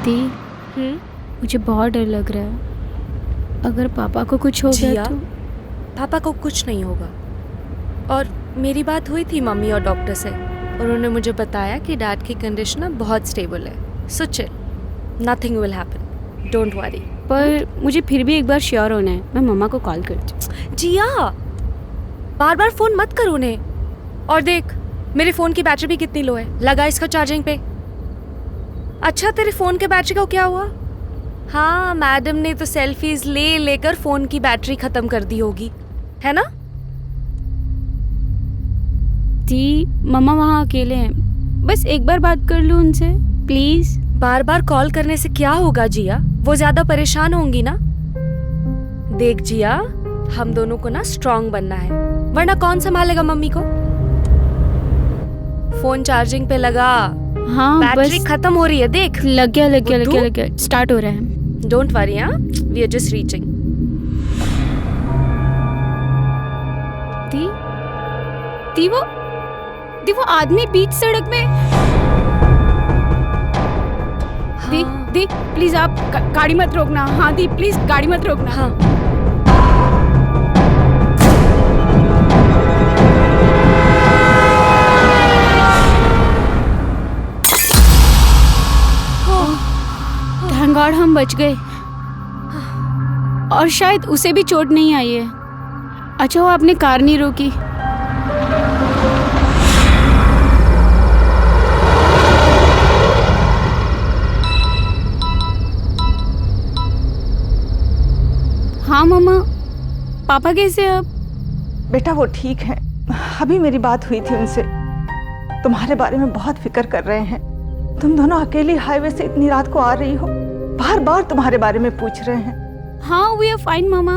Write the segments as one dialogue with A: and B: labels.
A: दी, मुझे बहुत डर लग रहा है। अगर पापा को कुछ हो गया तो?
B: पापा को कुछ नहीं होगा। और मेरी बात हुई थी मम्मी और डॉक्टर से, उन्होंने मुझे बताया कि डैड की कंडीशन बहुत स्टेबल है। So chill, nothing will happen, don't worry.
A: पर मुझे फिर भी एक बार श्योर होना है। मैं मम्मा को कॉल करती हूँ।
B: जिया, बार बार फोन मत कर उन्हें। और देख, मेरे फोन की बैटरी भी कितनी लो है, लगा इसका चार्जिंग पे। अच्छा, तेरे फोन के बैटरी को क्या हुआ? हाँ, मैडम ने तो सेल्फीज ले लेकर फोन की बैटरी खत्म कर दी होगी, है ना?
A: दी, मम्मा वहाँ अकेले हैं, बस एक बार बात कर लूँ उनसे प्लीज।
B: बार बार कॉल करने से क्या होगा जिया? वो ज्यादा परेशान होंगी ना। देख जिया, हम दोनों को ना स्ट्रांग बनना है, वरना कौन संभालेगा मम्मी को? फोन चार्जिंग पे लगा।
A: हाँ,
B: बैटरी
A: बस
B: खत्म हो रही है, देख।
A: लग गया, स्टार्ट हो रहा है।
B: डोंट वरी, हाँ, वी आर जस्ट रीचिंग।
A: दी वो आदमी बीच सड़क में।
B: हाँ।
A: दी प्लीज आप गाड़ी मत रोकना। हाँ दी प्लीज गाड़ी मत रोकना।
B: हाँ।
A: थैंक गॉड हम बच गए। और शायद उसे भी चोट नहीं आई है। अच्छा वो आपने कार नहीं रोकी। हाँ मम्मा, पापा कैसे हैं अब?
C: बेटा वो ठीक है, अभी मेरी बात हुई थी उनसे। तुम्हारे बारे में बहुत फिक्र कर रहे हैं। तुम दोनों अकेली हाईवे से इतनी रात को आ रही हो, बार बार तुम्हारे बारे में पूछ रहे हैं।
A: हाँ वी आर फाइन मामा,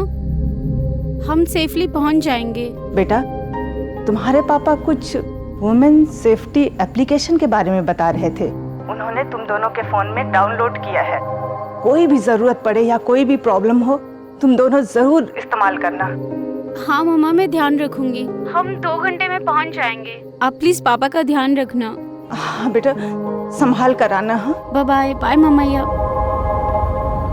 A: हम सेफली पहुंच जाएंगे।
C: बेटा तुम्हारे पापा कुछ वुमेन सेफ्टी एप्लीकेशन के बारे में बता रहे थे, उन्होंने तुम दोनों के फोन में डाउनलोड किया है। कोई भी जरूरत पड़े या कोई भी प्रॉब्लम हो, तुम दोनों जरूर इस्तेमाल करना।
A: हाँ मम्मा, मैं ध्यान रखूंगी। हम 2 घंटे में पहुंच जाएंगे। आप प्लीज पापा का ध्यान रखना।
C: हाँ बेटा, संभाल कर आना। हाँ
A: बाय बाय मम्मा।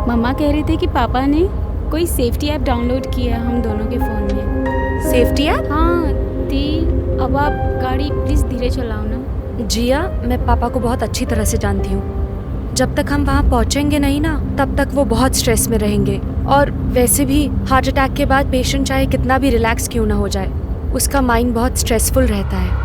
A: मम्मा कह रहे थे कि पापा ने कोई सेफ्टी ऐप डाउनलोड किया है हम दोनों के फोन में।
B: Safety app?
A: हाँ दी, अब आप गाड़ी प्लीज धीरे चलाओ ना।
B: जिया, मैं पापा को बहुत अच्छी तरह से जानती हूँ। जब तक हम वहाँ पहुँचेंगे नहीं ना, तब तक वो बहुत स्ट्रेस में रहेंगे। और वैसे भी हार्ट अटैक के बाद पेशेंट चाहे कितना भी रिलैक्स क्यों ना हो जाए, उसका माइंड बहुत स्ट्रेसफुल रहता है।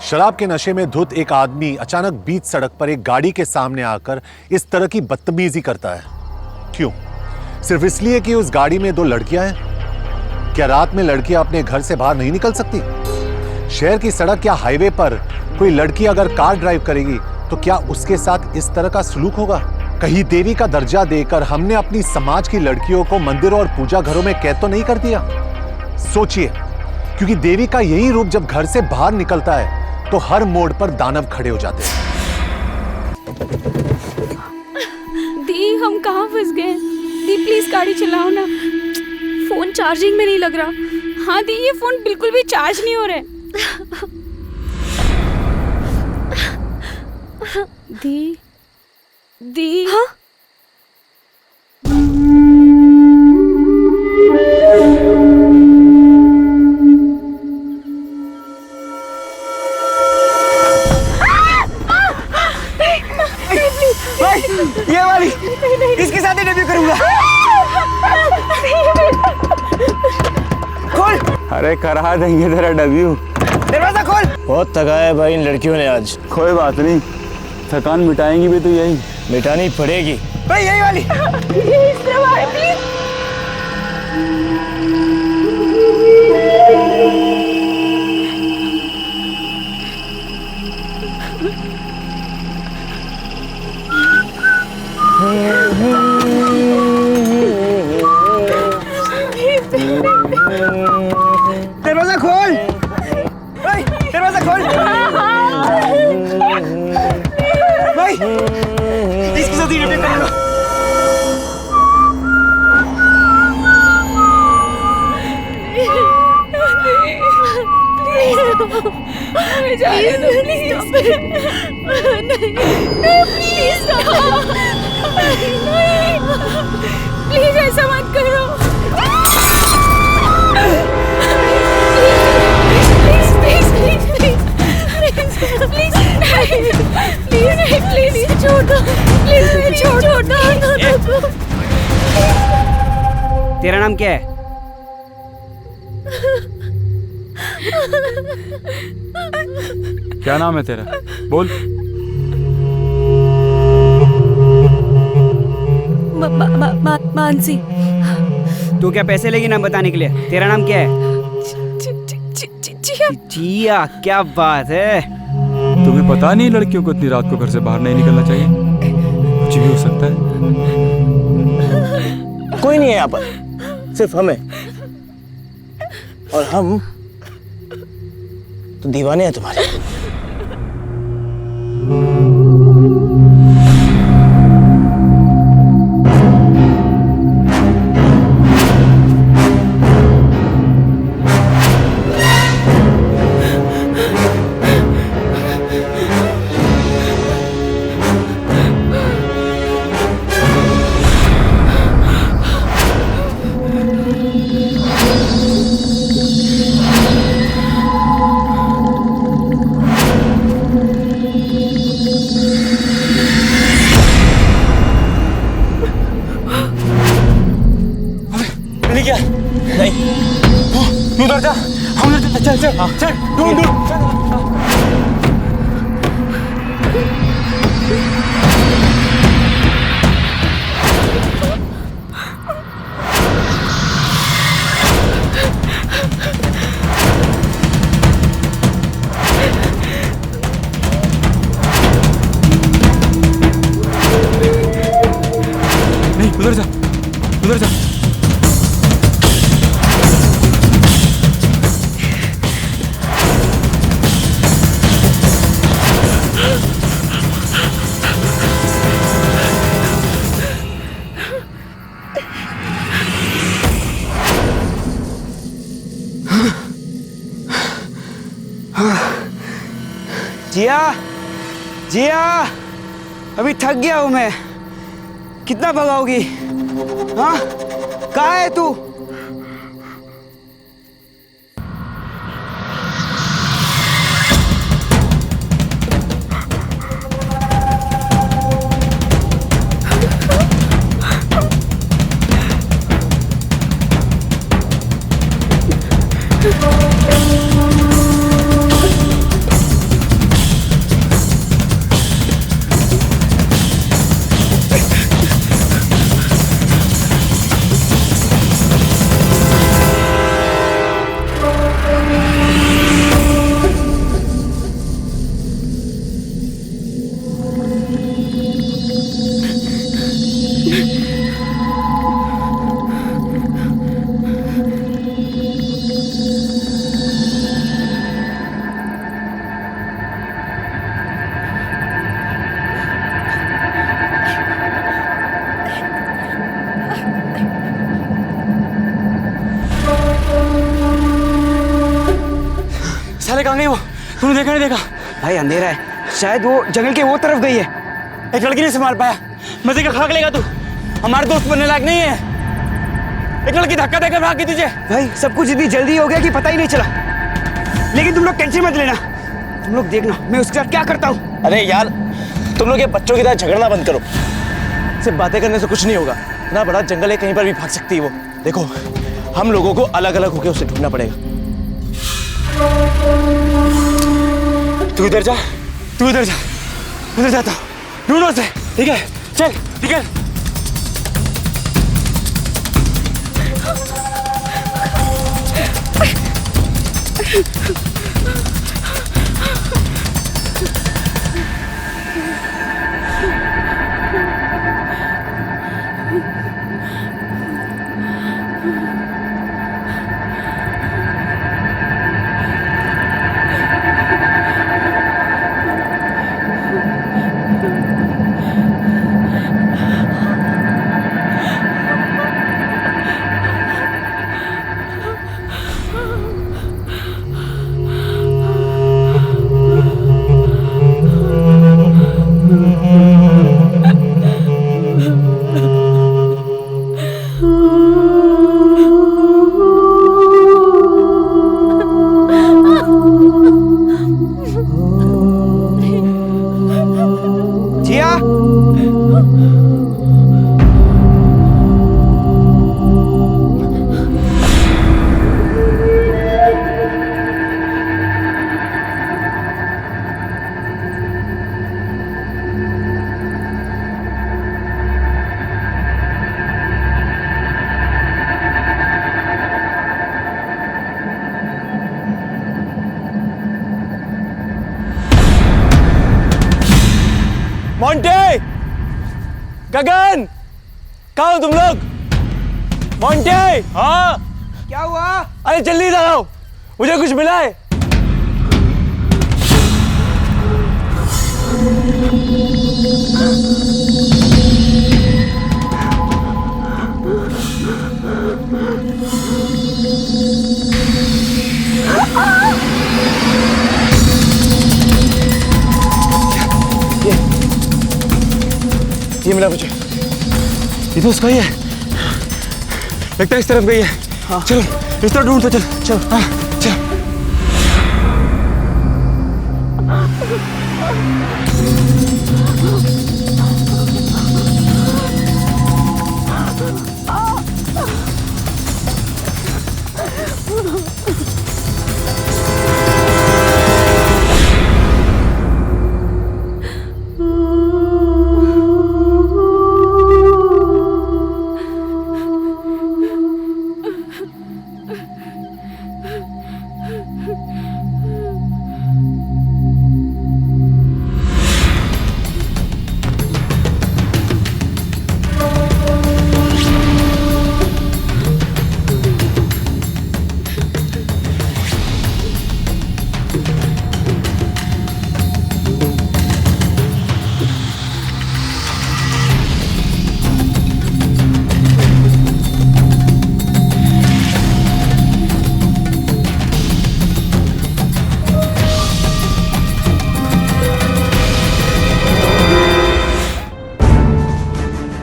D: शराब के नशे में धुत एक आदमी अचानक बीच सड़क पर एक गाड़ी के सामने आकर इस तरह की बदतमीजी करता है। क्यों? सिर्फ इसलिए कि उस गाड़ी में 2 लड़कियां हैं? क्या रात में लड़कियां अपने घर से बाहर नहीं निकल सकती? शहर की सड़क या हाईवे पर कोई लड़की अगर कार ड्राइव करेगी तो क्या उसके साथ इस तरह का सलूक होगा? कहीं देवी का दर्जा देकर हमने अपनी समाज की लड़कियों को मंदिरों और पूजा घरों में कैद तो नहीं कर दिया? सोचिए, क्योंकि देवी का यही रूप जब घर से बाहर निकलता है तो हर मोड़ पर दानव खड़े हो जाते हैं।
A: दी हम कहाँ फंस गए? दी प्लीज गाड़ी चलाओ ना।
B: फोन चार्जिंग में नहीं लग रहा।
A: हाँ दी, ये फोन बिल्कुल भी चार्ज नहीं हो रहा है। दी
B: हाँ?
E: भाई ये वाली, इसके साथ ही डेब्यू करूंगा। खोल।
F: अरे करा देंगे तेरा डेब्यू।
E: दरवाजा खोल।
F: बहुत थका है भाई इन लड़कियों ने आज।
G: कोई बात नहीं, थकान मिटाएंगी भी तो यही
F: मिटानी पड़ेगी।
E: भाई यही वाली। दरवाजा खोल। भाई दरवाजा खोल। भाई इसके साथ ही डेब्यू करूंगा।
A: प्लीज ऐसा मत करो। प्लीज छोड़ दो। प्लीज छोड़ दो।
E: तेरा नाम क्या है?
G: क्या नाम है तेरा? बोल।
B: मानसी।
E: तू क्या पैसे लेगी नाम बताने के लिए? तेरा नाम क्या है? जिया। क्या बात है।
G: तुम्हें पता नहीं लड़कियों को इतनी रात को घर से बाहर नहीं निकलना चाहिए? कुछ भी हो सकता है।
F: कोई नहीं है यहाँ पर, सिर्फ हमें, और हम तो दीवाने हैं तुम्हारे। क्या? नहीं, तू उधर जा, हम उधर चल चल चल, ढूंढ
G: नहीं, उधर जा, उधर जा।
E: जिया, जिया, अभी थक गया हूं मैं। कितना भगाओगी? हाँ, कहाँ है तू?
F: साले कहाँ गए वो? तूने देखा नहीं देखा?
E: भाई अंधेरा है, शायद वो जंगल के वो तरफ गई है।
F: एक लड़की नहीं संभाल पाया, मजे का खाक लेगा तू। हमारे दोस्त बनने लायक नहीं है। एक लड़की धक्का देकर भागी तुझे।
E: भाई सब कुछ इतनी जल्दी हो गया कि पता ही नहीं चला। लेकिन तुम लोग टेंशन मत लेना, तुम लोग देखना मैं उसके साथ क्या करता हूँ।
F: अरे यार,
E: तुम लोग ये बच्चों की तरह झगड़ना बंद करो। सिर्फ बातें करने से कुछ नहीं होगा। इतना बड़ा जंगल है, कहीं पर भी भाग सकती है वो। देखो, हम लोगों को अलग अलग होकर उसे ढूंढना पड़ेगा।
F: तू इधर जा, तू इधर जा, इधर जाता ढूंढो उसे। ठीक है, चल निकल।
E: जिया, मोंटे, गगन, कहाँ हो तुम लोग? मोंटे, हाँ क्या हुआ? अरे जल्दी इधर आओ, मुझे कुछ मिला है। ये मिला मुझे। ये तो उसका ही है। लगता है इस तरफ गई है। हाँ। चलो इस तरफ ढूंढते चल। चलो हाँ चलो।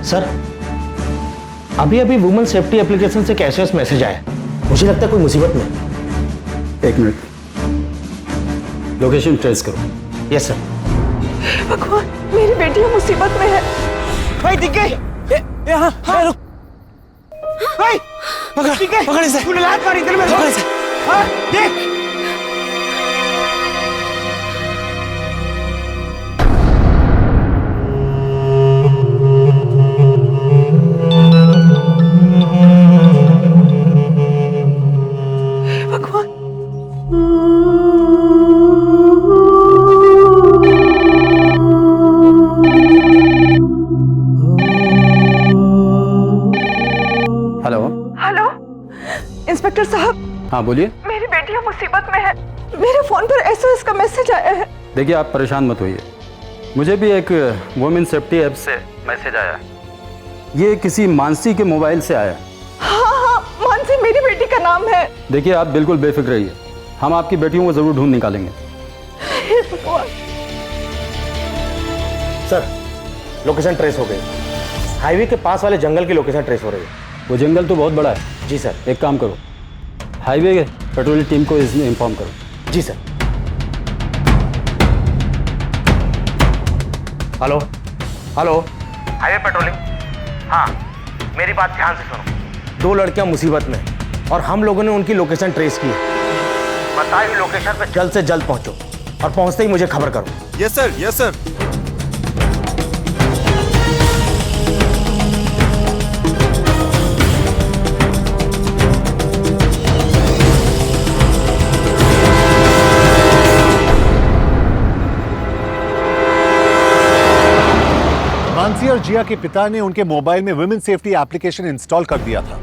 H: सर, अभी अभी वुमेन सेफ्टी एप्लीकेशन से एक एसओएस मैसेज आया। मुझे लगता है कोई मुसीबत में।
G: एक मिनट, लोकेशन ट्रेस करो।
H: Yes sir.
C: भगवान, मेरी बेटियां मुसीबत में है।
E: भाई दिख गई। हाँ हाँ रुक। भाई पकड़, पकड़ इसे। तूने लात मारी इधर में। पकड़ इसे। हाँ देख।
G: हेलो।
C: हेलो, इंस्पेक्टर साहब।
G: हाँ बोलिए।
C: मेरी बेटियां मुसीबत में है। मेरे फोन पर एसओएस का मैसेज आया है।
G: देखिए आप परेशान मत होइए, मुझे भी एक वुमेन सेफ्टी ऐप से मैसेज आया। ये किसी मानसी के मोबाइल से आया।
C: हाँ, मानसी मेरी बेटी का नाम है।
G: देखिए आप बिल्कुल बेफिक्र रहिए, हम आपकी बेटियों को जरूर ढूंढ निकालेंगे।
H: सर, लोकेशन ट्रेस हो गई। हाईवे के पास वाले जंगल की लोकेशन ट्रेस हो रही है।
G: वो जंगल तो बहुत बड़ा है।
H: जी सर।
G: एक काम करो, हाईवे पेट्रोलिंग टीम को इसमें इन्फॉर्म करो।
H: जी sir. Hello hello,
I: highway patrolling. हाँ, मेरी बात ध्यान से सुनो।
H: 2 लड़कियां मुसीबत में और हम लोगों ने उनकी लोकेशन ट्रेस की है।
I: बताई हुई लोकेशन पे
H: जल्द से जल्द पहुंचो और पहुंचते ही मुझे खबर करो।
J: Yes sir, yes sir.
D: Mansi और जिया के पिता ने उनके मोबाइल में वुमेन सेफ्टी एप्लीकेशन इंस्टॉल कर दिया था।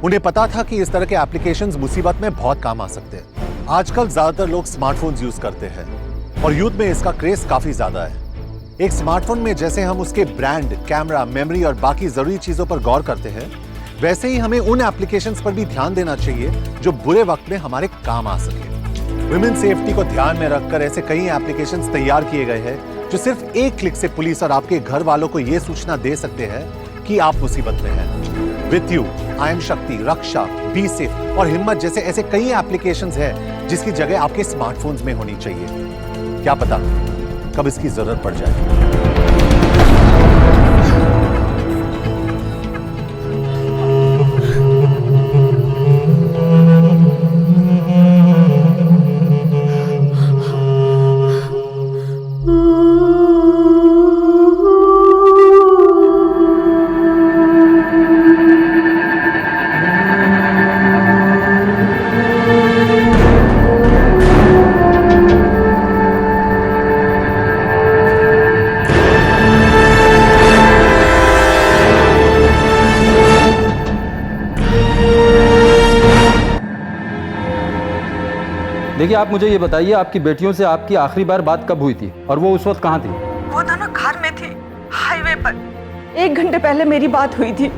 D: उन्हें पता था कि इस तरह के एप्लीकेशंस मुसीबत में बहुत काम आ सकते हैं। आजकल ज्यादातर लोग स्मार्टफोन्स यूज करते हैं और यूथ में इसका क्रेज काफी ज्यादा है। एक स्मार्टफोन में जैसे हम उसके ब्रांड, कैमरा, मेमोरी और बाकी जरूरी चीजों पर गौर करते हैं, वैसे ही हमें उन एप्लीकेशंस पर भी ध्यान देना चाहिए जो बुरे वक्त में हमारे काम आ सके। वुमेन सेफ्टी को ध्यान में रखकर ऐसे कई एप्लीकेशंस तैयार किए गए हैं जो सिर्फ एक क्लिक से पुलिस और आपके घर वालों को यह सूचना दे सकते हैं कि आप मुसीबत में हैं। विथ यू, आई एम शक्ति, रक्षा, बी सेफ और हिम्मत जैसे ऐसे कई एप्लीकेशंस हैं जिसकी जगह आपके स्मार्टफोन्स में होनी चाहिए। क्या पता कब इसकी जरूरत पड़ जाए।
G: देखिए, आप मुझे ये बताइए, आपकी बेटियों से आपकी आखिरी बार बात कब हुई थी और वो उस वक्त कहाँ थी?
C: वो दोनों घर में थी, हाईवे पर। 1 घंटे पहले मेरी बात हुई थी।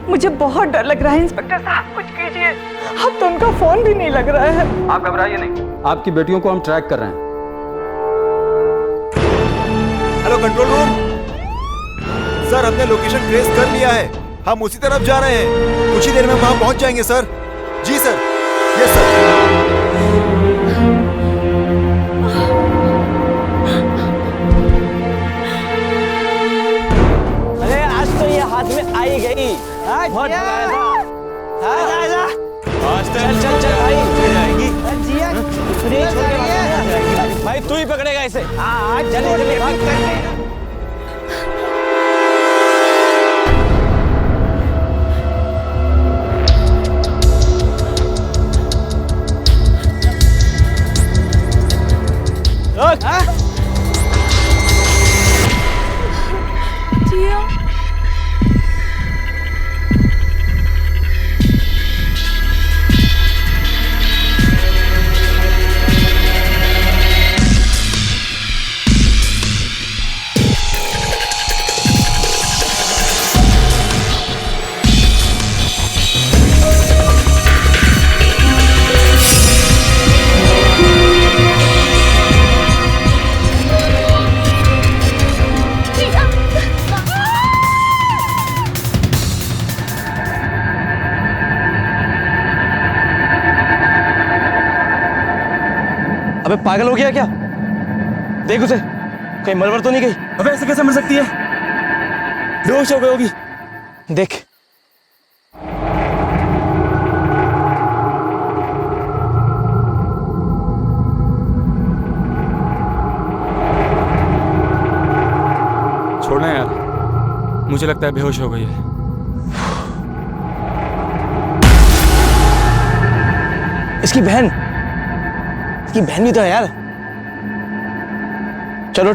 C: मुझे बहुत डर लग रहा है इंस्पेक्टर साहब, कुछ कीजिए। अब तो उनका फोन भी नहीं लग रहा है।
G: आप घबराइए नहीं, आपकी बेटियों को हम ट्रैक कर रहे हैं।
J: हेलो कंट्रोल रूम सर, हमने लोकेशन ट्रेस कर लिया है। हम उसी तरफ जा रहे हैं। कुछ ही देर में वहां पहुंच जाएंगे सर। जी सर, यस सर।
E: अरे आज तो ये हाथ में आई गई। बहुत लगाया था। आज तो चल चल चल भाई, भाई तू ही पकड़ेगा इसे। चलिए चलिए भाग कर।
F: अबे पागल हो गया क्या? देख उसे, कहीं मलबर तो नहीं गई? अबे ऐसे कैसे मर सकती है? बेहोश हो गई होगी। देख
K: छोड़ना यार, मुझे लगता है बेहोश हो गई है।
F: इसकी बहन भी तो है यार। चलो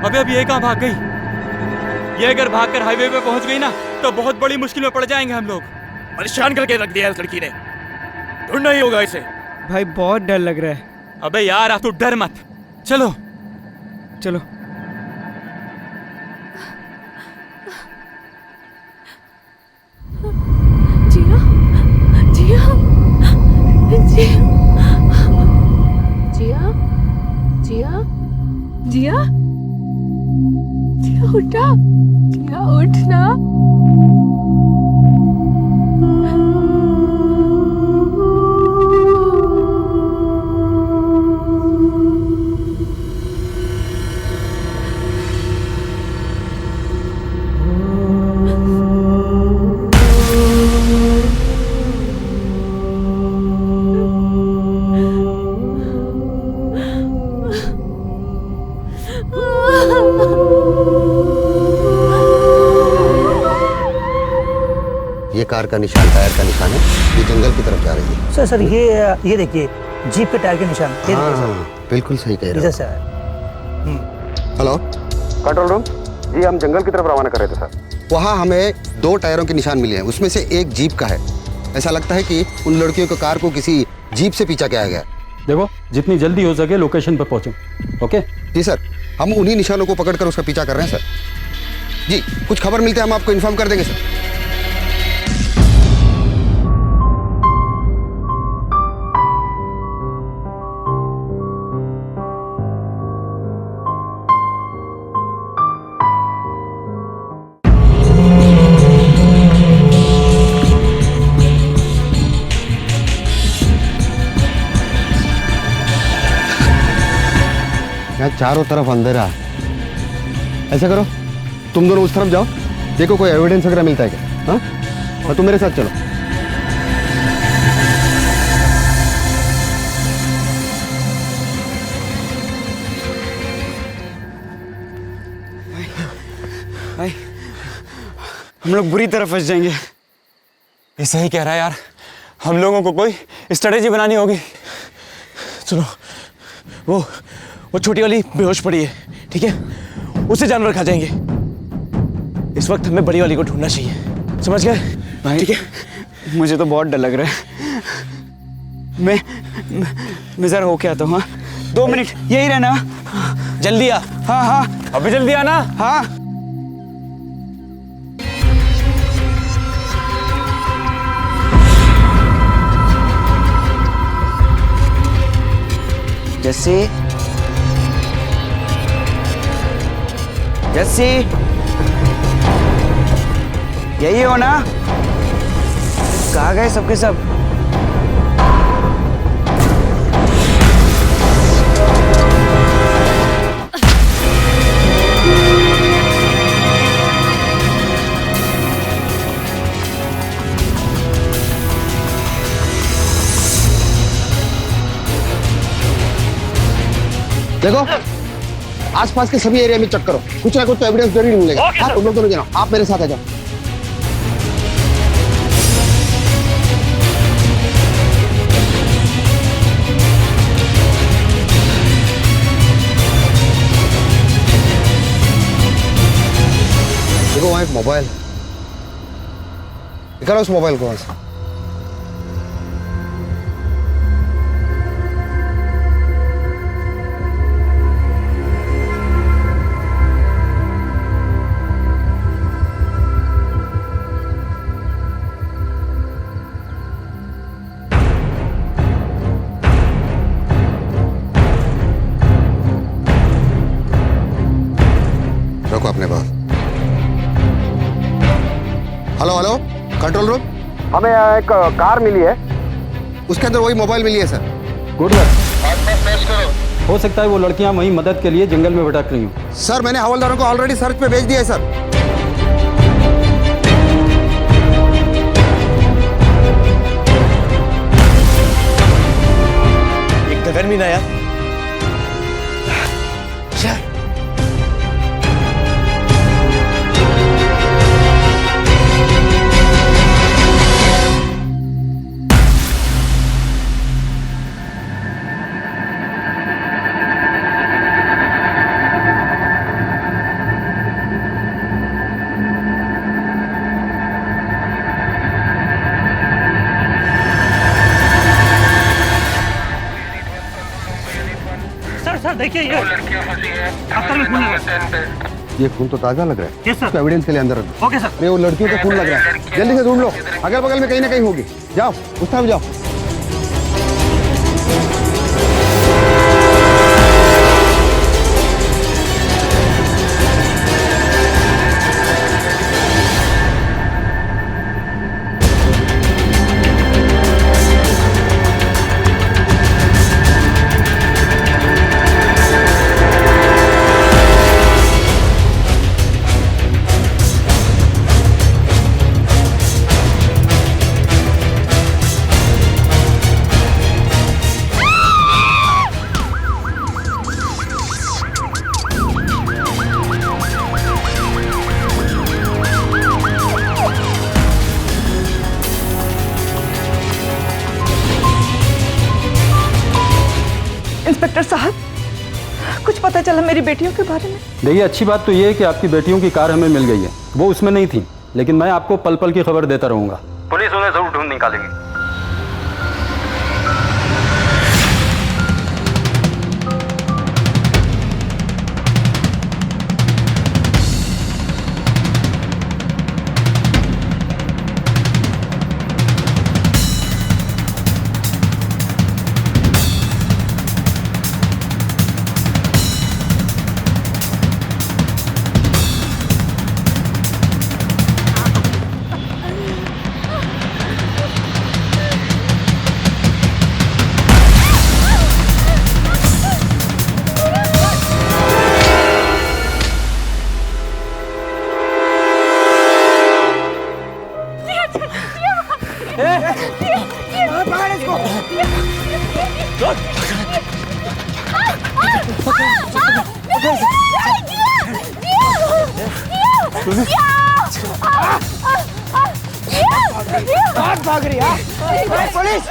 K: अबे अब ये कहाँ भाग गई? ये अगर भागकर हाईवे पे पहुंच गई ना तो बहुत बड़ी मुश्किल में पड़ जाएंगे हम लोग।
F: परेशान करके रख दिया इस लड़की ने। ढूंढना ही होगा इसे।
E: भाई बहुत डर लग रहा है।
K: अबे यार आप तो डर मत, चलो
E: चलो।
B: जिया, जिया, जिया, जिया, जिया, जिया, जिया उठा, जिया उठना।
L: कार का निशान, टायर का निशान है। ये जंगल की तरफ जा रही है।
H: सर सर ये देखिए जीप के टायर के निशान। ये देखिए सर।
L: बिल्कुल सही कह रहे हो
H: सर।
L: हेलो कंट्रोल रूम जी, हम जंगल की तरफ रवाना कर रहे थे सर। वहाँ हमें 2 टायरों के निशान मिले हैं, उसमें से एक जीप का है। ऐसा लगता है कि उन लड़कियों की कार को किसी जीप से पीछा किया गया।
G: देखो जितनी जल्दी हो सके लोकेशन पर पहुंचो। ओके
L: जी सर, हम उन्हीं निशानों को पकड़कर उसका पीछा कर रहे हैं सर। जी कुछ खबर मिलते हैं हम आपको इन्फॉर्म कर देंगे सर। यहाँ चारों तरफ अंधेरा है। ऐसा करो तुम दोनों उस तरफ जाओ, देखो कोई एविडेंस वगैरह मिलता है क्या। हाँ और तुम मेरे साथ चलो।
K: भाई हम लोग बुरी तरह फंस जाएंगे। ये सही कह रहा है यार, हम लोगों को कोई स्ट्रेटेजी बनानी होगी। सुनो, वो छोटी वाली बेहोश पड़ी है, ठीक है, उसे जानवर खा जाएंगे। इस वक्त हमें बड़ी वाली को ढूंढना चाहिए, समझ गए भाई? ठीक है, मुझे तो बहुत डर लग रहा है। मैं जरा होके आता हूँ। 2 मिनट यही रहना, जल्दी आ। हाँ हाँ अभी जल्दी आना। हाँ जैसे जैसे यही हो ना? कहाँ गए सबके सब?
L: देखो आसपास के सभी एरिया में चेक करो, कुछ ना कुछ तो एविडेंस जरूर मिलेगा। हाँ तुम लोग दोनों जाओ, आप मेरे साथ आ जाओ। देखो वहाँ एक मोबाइल, निकालो उस मोबाइल को वहाँ से। रखो अपने पास। हेलो हेलो कंट्रोल रूम, हमें एक कार मिली है, उसके अंदर वही मोबाइल मिली है सर।
G: Good luck. हो सकता है वो लड़कियां वहीं मदद के लिए जंगल में भटक रही हूँ।
L: सर मैंने हवलदारों को ऑलरेडी सर्च पे भेज दिया है सर।
E: एक गगन भी ना यार।
H: सर देखिए ये अफ्तर में खून लगा है।
L: ये खून तो ताजा लग रहा है।
H: Yes sir.
L: इसको एविडेंस के लिए अंदर रख दो।
H: Okay sir.
L: अरे वो लड़कियों का खून लग रहा है, जल्दी से ढूंढ लो, अगल बगल में कहीं ना कहीं होगी। जाओ उस तरफ जाओ।
C: इंस्पेक्टर साहब, कुछ पता चला मेरी बेटियों के बारे में?
G: देखिए, अच्छी बात तो ये है कि आपकी बेटियों की कार हमें मिल गई है। वो उसमें नहीं थी, लेकिन मैं आपको पल पल की खबर देता रहूंगा। पुलिस उन्हें जरूर ढूंढ निकालेगी।
E: भाग रही है पुलिस।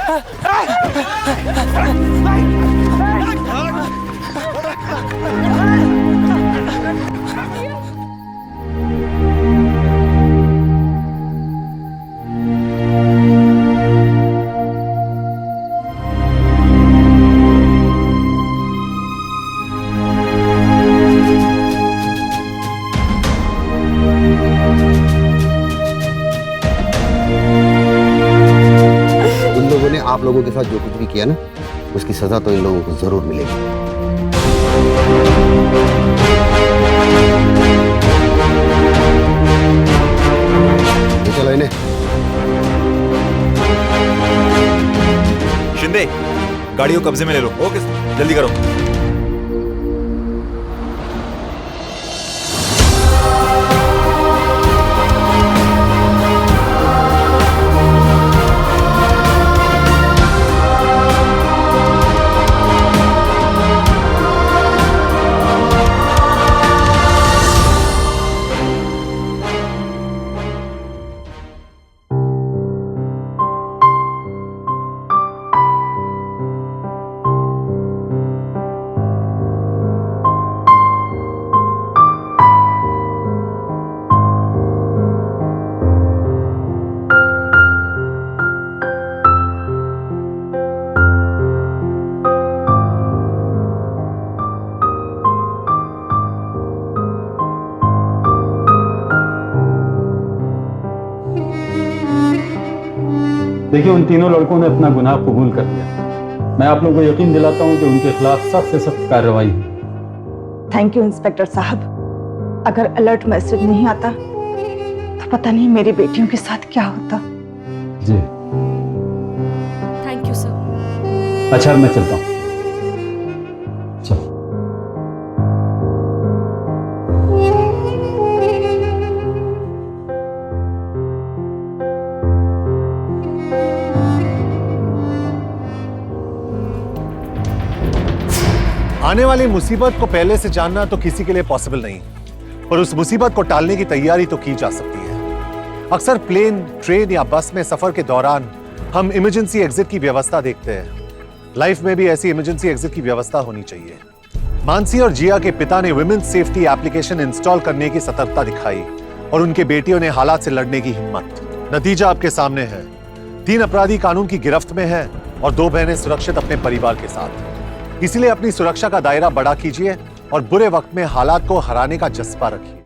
L: आप लोगों के साथ जो कुछ भी किया ना, उसकी सजा तो इन लोगों को जरूर मिलेगी। चलो इन्हें।
J: शिंदे, गाड़ी को कब्जे में ले लो। ओके, जल्दी करो।
G: देखिए, उन तीनों लड़कों ने अपना गुनाह कबूल कर लिया। मैं आप लोगों को यकीन दिलाता हूं कि उनके खिलाफ सख्त से सख्त कार्रवाई होगी।
C: थैंक यू इंस्पेक्टर साहब। अगर अलर्ट मैसेज नहीं आता तो पता नहीं मेरी बेटियों के साथ क्या होता।
G: जी
B: थैंक यू सर।
G: अच्छा, मैं चलता हूँ। चलो।
D: आने वाली मुसीबत को पहले से जानना तो किसी के लिए पॉसिबल नहीं, पर उस मुसीबत को टालने की तैयारी तो की जा सकती है। अक्सर प्लेन, ट्रेन या बस में सफर के दौरान हम इमरजेंसी एग्जिट की व्यवस्था देखते हैं। लाइफ में भी ऐसी इमरजेंसी एग्जिट की व्यवस्था होनी चाहिए। मानसी और जिया के पिता ने वुमेन्स सेफ्टी एप्लीकेशन इंस्टॉल करने की सतर्कता दिखाई और उनके बेटियों ने हालात से लड़ने की हिम्मत। नतीजा आपके सामने है। 3 अपराधी कानून की गिरफ्त में हैं और 2 बहनें सुरक्षित अपने परिवार के साथ। इसलिए अपनी सुरक्षा का दायरा बड़ा कीजिए और बुरे वक्त में हालात को हराने का जज्बा रखिए।